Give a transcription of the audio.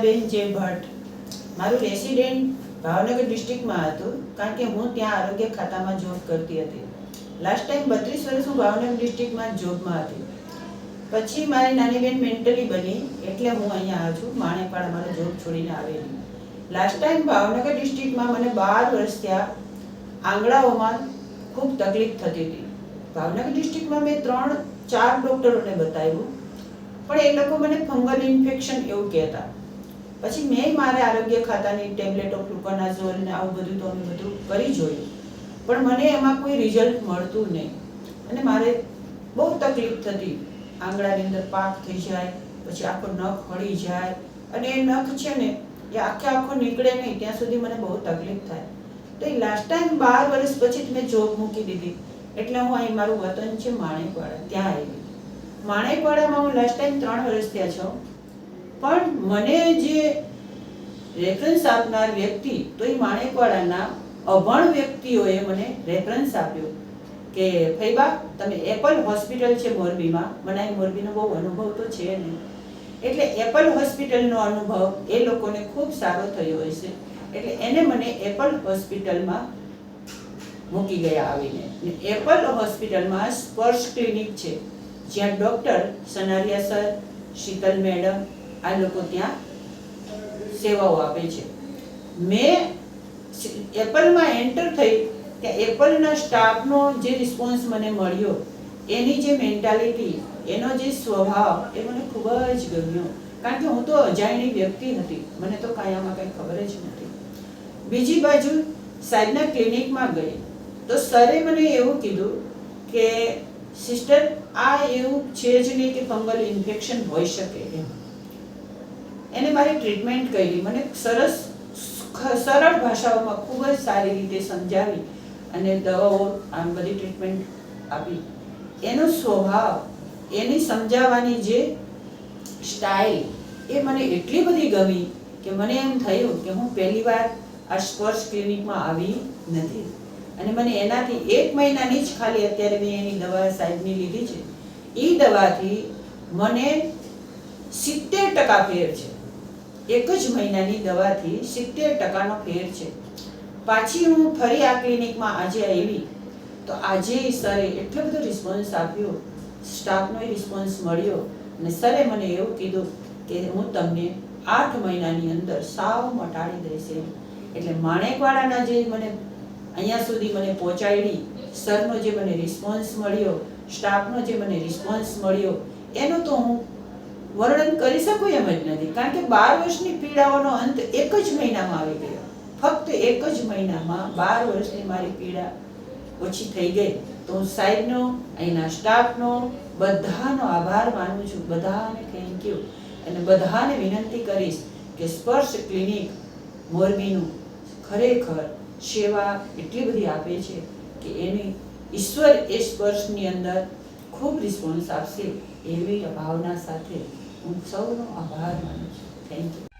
મીનાબેન જે ભટ્ટ. મારું રેસિડેન્ટ ભાવનગર ડિસ્ટ્રિક્ટમાં હતું, કારણ કે હું ત્યાં આરોગ્ય ખાતામાં જોબ કરતી હતી. લાસ્ટ ટાઈમ 32 વર્ષ હું ભાવનગર ડિસ્ટ્રિક્ટમાં જોબમાં હતી. પછી મારી નાની બેન મેન્ટલી બની, એટલે હું અહીંયા આવ્યો છું. માણેકવાડા મારો જોબ છોડીને આવેલી. લાસ્ટ ટાઈમ ભાવનગર ડિસ્ટ્રિક્ટમાં મને 12 વર્ષ ત્યાં આંગળાઓમાં ખૂબ તકલીફ થતી હતી. ભાવનગર ડિસ્ટ્રિક્ટમાં મેં 3-4 ડૉક્ટરોને બતાવ્યું, પણ એ લોકો મને ફંગલ ઇન્ફેક્શન એવું કહેતા. પછી મેં મારા આરોગ્ય ખાતાની ટેબ્લેટો ફ્લુકોનાઝોલ ને આવું બધું તો અમે બધું કરી જોયું, પણ મને એમાં કોઈ રિઝલ્ટ મળતું નહીં. અને મારે બહુ તકલીફ થતી. આંગળાની અંદર પાક થઈ જાય, પછી આખો નખ હળી જાય, અને એ નખ છે ને એ આખો નીકળે નહીં ત્યાં સુધી મને બહુ તકલીફ થાય. તો એ લાસ્ટ ટાઈમ 12 વર્ષ પછી મેં જોબ મૂકી દીધી. એટલે હું અહીં મારું વતન છે માણેકવાડા, ત્યાં આવી. માણેકવાડામાં હું લાસ્ટ ટાઈમ 3 વર્ષ ત્યાં છું. પણ મને જે રેફરન્સ આપનાર વ્યક્તિ, તો એ માણેકવાડાના અભણ વ્યક્તિઓએ મને રેફરન્સ આપ્યો કે ફૈબા તમે એપલ હોસ્પિટલ છે મોરબીમાં, મને મોરબીનો બહુ અનુભવ તો છે નહીં, એટલે એપલ હોસ્પિટલનો અનુભવ એ લોકોને ખૂબ સારો થયો હશે, એટલે એને મને એપલ હોસ્પિટલમાં મૂકી ગયા આવીને. એપલ હોસ્પિટલમાં સ્પર્શ ક્લિનિક છે, જ્યાં doctor Sanariya sir, Sheetal madam આ લોકો ત્યાં સેવાઓ આપે છે. મેં એપલમાં એન્ટર થઈ ત્યાં એપલના સ્ટાફનો જે રિસ્પોન્સ મને મળ્યો, એની જે મેન્ટાલિટી, એનો જે સ્વભાવ, એ મને ખૂબ જ ગમ્યો. કારણ કે હું તો અજાણી વ્યક્તિ હતી, મને તો કાંઈ આમાં કંઈ ખબર જ નથી. બીજી બાજુ સાહેબના ક્લિનિકમાં ગઈ તો સરે મને એવું કીધું કે સિસ્ટર આ એવું છે જ નહીં કે ફંગલ ઇન્ફેક્શન હોઈ શકે એમ. એને મારી ટ્રીટમેન્ટ કરી, મને સરળ ભાષાઓમાં ખૂબ જ સારી રીતે સમજાવી અને દવાઓ આમ બધી ટ્રીટમેન્ટ આપી. એનો સ્વભાવ, એની સમજાવવાની જે સ્ટાઇલ, એ મને એટલી બધી ગમી કે મને એમ થયું કે હું પહેલી વાર આ સ્પર્શ ક્લિનિકમાં આવી નથી. અને મને એનાથી 1 મહિનાની જ ખાલી અત્યારે મેં એની દવા સાહેબની લીધી છે. એ દવાથી મને 70% ફેર છે. 1 જ મહિનાની દવાથી 70%નો ફેર છે. પાછી હું ફરી આ ક્લિનિકમાં આજે આવી તો આજે સરે એટલો બધો રિસ્પોન્સ આપ્યો, સ્ટાફનો રિસ્પોન્સ મળ્યો, અને સરે મને એવું કીધું કે હું તમને 8 મહિનાની અંદર સાવ મટાડી દઈશ. એટલે માણેકવાડાના જે મને અહીંયા સુધી મને પહોંચાડી, સરનો જે મને રિસ્પોન્સ મળ્યો, સ્ટાફનો જે મને રિસ્પોન્સ મળ્યો, એનો તો હું વર્ણન કરી શકું એમ જ નથી. કારણ કે 12 વર્ષની પીડાઓનો અંત 1 જ મહિનામાં આવી ગયો. ફક્ત 1 જ મહિનામાં 12 વર્ષની મારી પીડા ઓછી થઈ ગઈ. તો હું સાહેબનો, અહીંના સ્ટાફનો, બધાનો આભાર માનું છું. બધાને થેન્ક યુ. અને બધાને વિનંતી કરીશ કે સ્પર્શ ક્લિનિક મોરબીનું ખરેખર સેવા એટલી બધી આપે છે કે એની ઈશ્વર એ સ્પર્શની અંદર ખૂબ રિસ્પોન્સ આપશે, એવી ભાવના સાથે હું સૌનો આભાર માનું છું. Thank you.